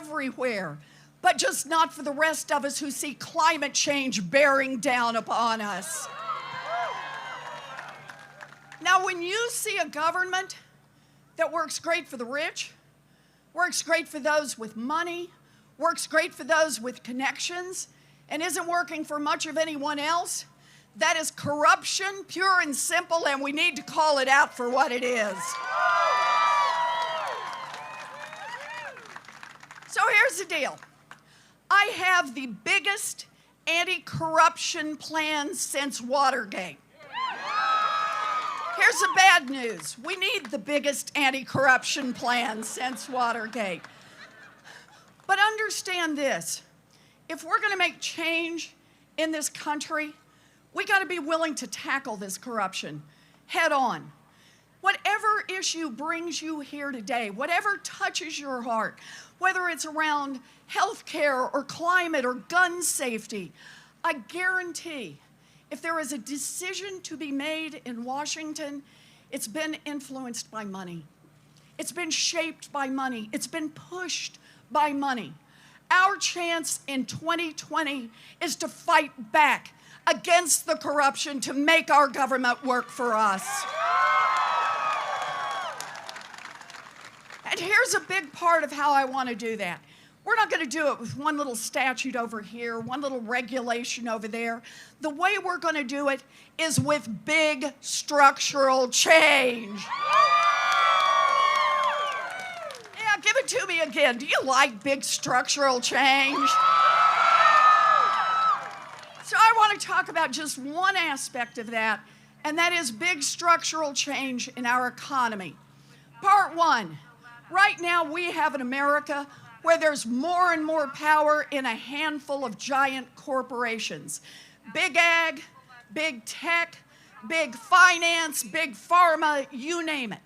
everywhere, but just not for the rest of us who see climate change bearing down upon us. Now, when you see a government that works great for the rich, works great for those with money, works great for those with connections, and isn't working for much of anyone else, that is corruption, pure and simple, and we need to call it out for what it is. So here's the deal. I have the biggest anti-corruption plan since Watergate. Here's the bad news. We need the biggest anti-corruption plan since Watergate. But understand this. If we're going to make change in this country, we got to be willing to tackle this corruption head on. Whatever issue brings you here today, whatever touches your heart, whether it's around health care or climate or gun safety, I guarantee if there is a decision to be made in Washington, it's been influenced by money. It's been shaped by money. It's been pushed by money. Our chance in 2020 is to fight back against the corruption to make our government work for us. And here's a big part of how I want to do that. We're not going to do it with one little statute over here, one little regulation over there. The way we're going to do it is with big structural change. Yeah, give it to me again. Do you like big structural change? So I want to talk about just one aspect of that, and that is big structural change in our economy. Part one, right now we have an America where there's more and more power in a handful of giant corporations. Big ag, big tech, big finance, big pharma, you name it.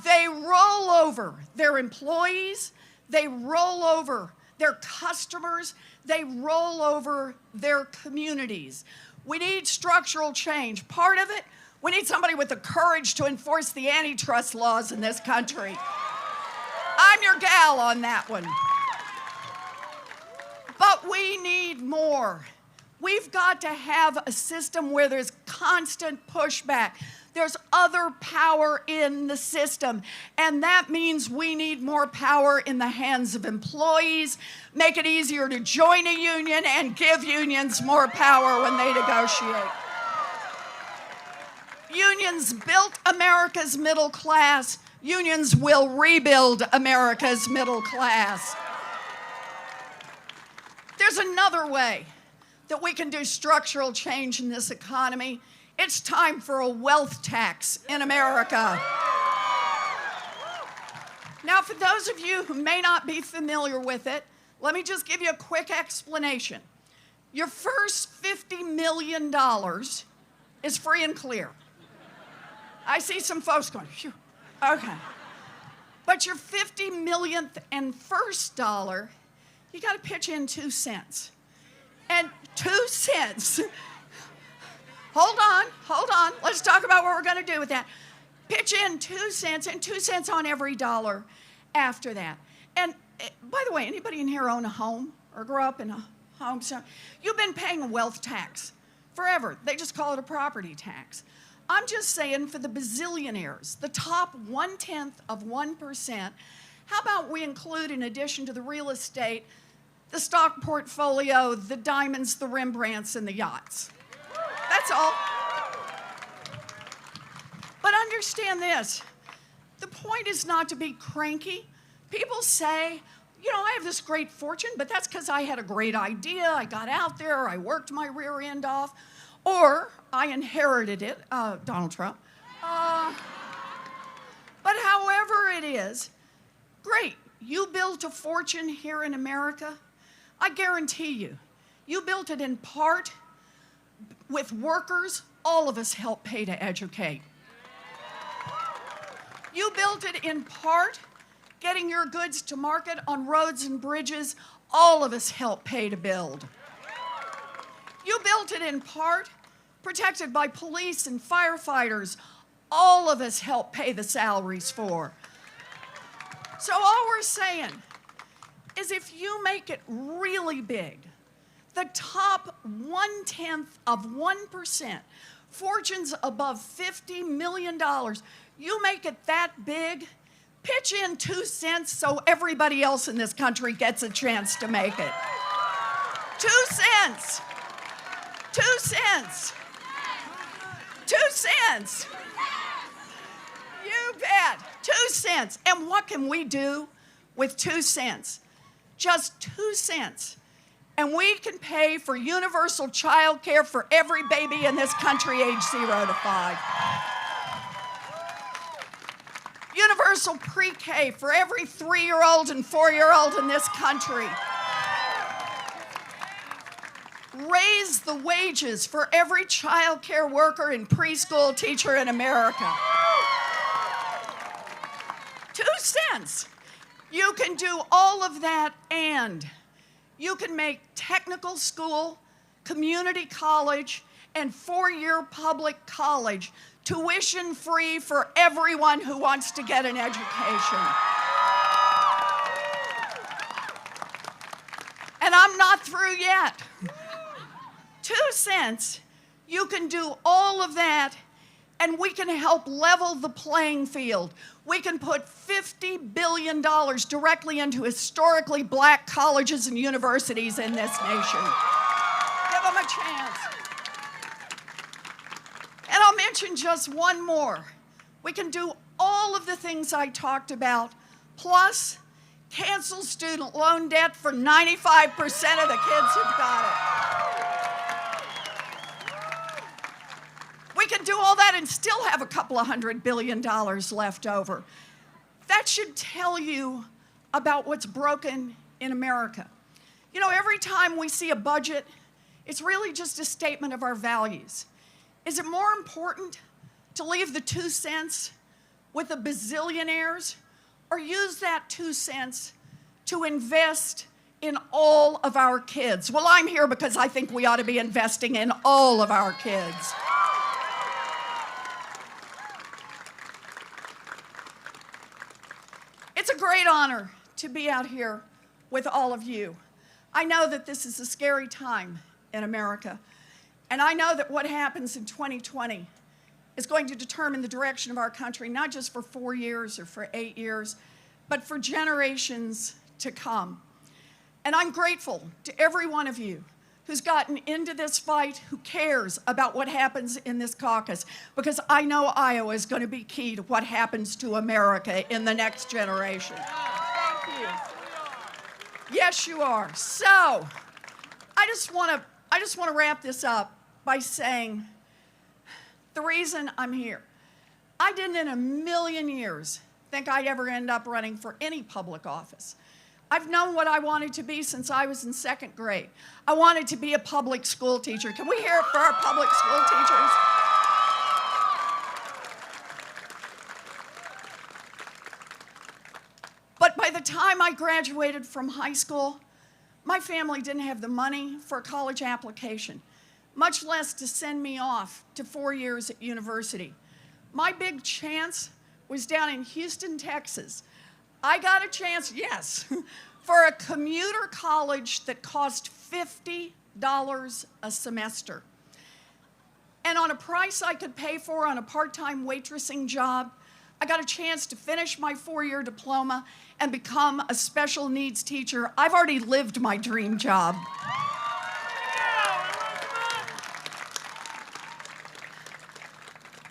They roll over their employees, they roll over their customers, they roll over their communities. We need structural change. Part of it, we need somebody with the courage to enforce the antitrust laws in this country. I'm your gal on that one. But we need more. We've got to have a system where there's constant pushback. There's other power in the system, and that means we need more power in the hands of employees, make it easier to join a union, and give unions more power when they negotiate. Unions built America's middle class. Unions will rebuild America's middle class. There's another way that we can do structural change in this economy. It's time for a wealth tax in America. Now, for those of you who may not be familiar with it, let me just give you a quick explanation. Your first $50 million is free and clear. I see some folks going, phew, okay. But your 50 millionth and first dollar, you got to pitch in 2 cents. And 2 cents, hold on, let's talk about what we're going to do with that. Pitch in 2 cents and 2 cents on every dollar after that. And by the way, anybody in here own a home or grew up in a home? You've been paying a wealth tax forever. They just call it a property tax. I'm just saying for the bazillionaires, the top 0.1%, how about we include, in addition to the real estate, the stock portfolio, the diamonds, the Rembrandts, and the yachts? That's all. But understand this. The point is not to be cranky. People say, you know, I have this great fortune, but that's because I had a great idea. I got out there. I worked my rear end off. Or I inherited it, Donald Trump. But however it is, great. You built a fortune here in America. I guarantee you, you built it in part with workers all of us help pay to educate. You built it in part getting your goods to market on roads and bridges all of us help pay to build. You built it in part protected by police and firefighters all of us help pay the salaries for. So all we're saying is if you make it really big, the top 0.1%, fortunes above $50 million, you make it that big, pitch in 2 cents so everybody else in this country gets a chance to make it. 2 cents. 2 cents. 2 cents. You bet. 2 cents. And what can we do with 2 cents? Just 2 cents. And we can pay for universal child care for every baby in this country age 0 to 5. Universal pre-K for every 3-year-old and 4-year-old in this country. Raise the wages for every child care worker and preschool teacher in America. 2 cents. You can do all of that, and you can make technical school, community college, and 4-year public college tuition-free for everyone who wants to get an education. And I'm not through yet. 2 cents, you can do all of that, and we can help level the playing field. We can put $50 billion directly into historically black colleges and universities in this nation. Give them a chance. And I'll mention just one more. We can do all of the things I talked about, plus cancel student loan debt for 95% of the kids who've got it. We can do all that and still have a couple of $100 billion left over. That should tell you about what's broken in America. You know, every time we see a budget, it's really just a statement of our values. Is it more important to leave the 2 cents with the bazillionaires, or use that 2 cents to invest in all of our kids? Well, I'm here because I think we ought to be investing in all of our kids. It's a great honor to be out here with all of you. I know that this is a scary time in America, and I know that what happens in 2020 is going to determine the direction of our country, not just for 4 years or for 8 years, but for generations to come. And I'm grateful to every one of you who's gotten into this fight, who cares about what happens in this caucus, because I know Iowa is going to be key to what happens to America in the next generation. Thank you. Yes, you are. So, I just want to wrap this up by saying the reason I'm here. I didn't in a million years think I'd ever end up running for any public office. I've known what I wanted to be since I was in 2nd grade. I wanted to be a public school teacher. Can we hear it for our public school teachers? But by the time I graduated from high school, my family didn't have the money for a college application, much less to send me off to 4 years at university. My big chance was down in Houston, Texas. I got a chance, yes, for a commuter college that cost $50 a semester. And on a price I could pay for on a part-time waitressing job, I got a chance to finish my 4-year diploma and become a special needs teacher. I've already lived my dream job.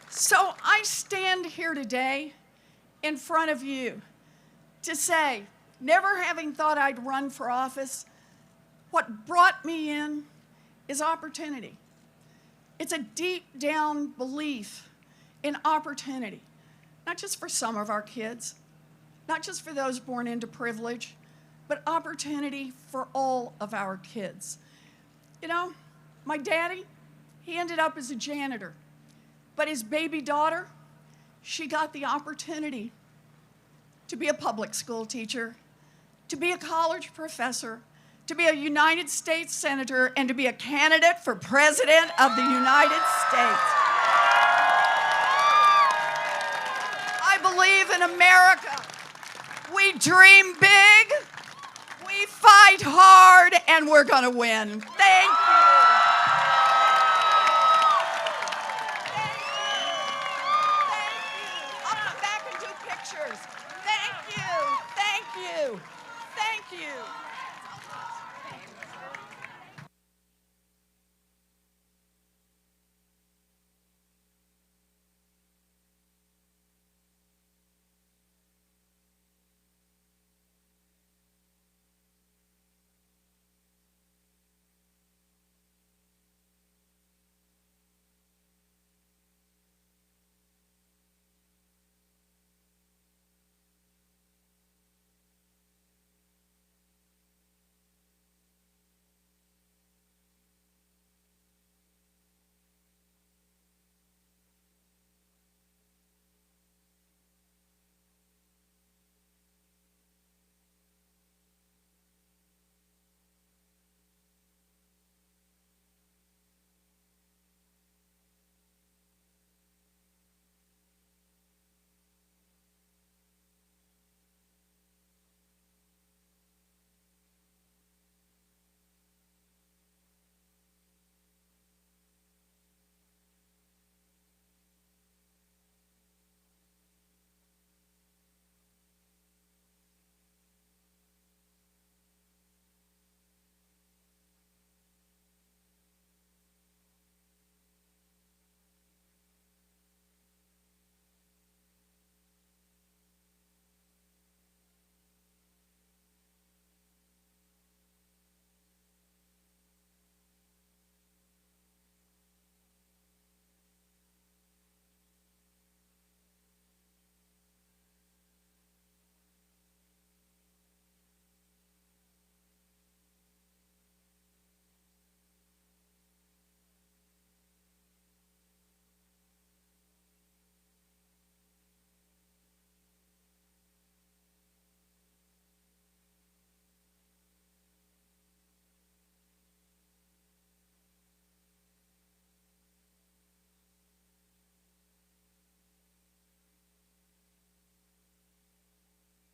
So I stand here today in front of you to say, never having thought I'd run for office, what brought me in is opportunity. It's a deep down belief in opportunity, not just for some of our kids, not just for those born into privilege, but opportunity for all of our kids. You know, my daddy, he ended up as a janitor, but his baby daughter, she got the opportunity to be a public school teacher, to be a college professor, to be a United States Senator, and to be a candidate for President of the United States. I believe in America. We dream big, we We fight hard and we're going to win. Thank you. I'll come back and do pictures. Thank you. Thank you. Thank you.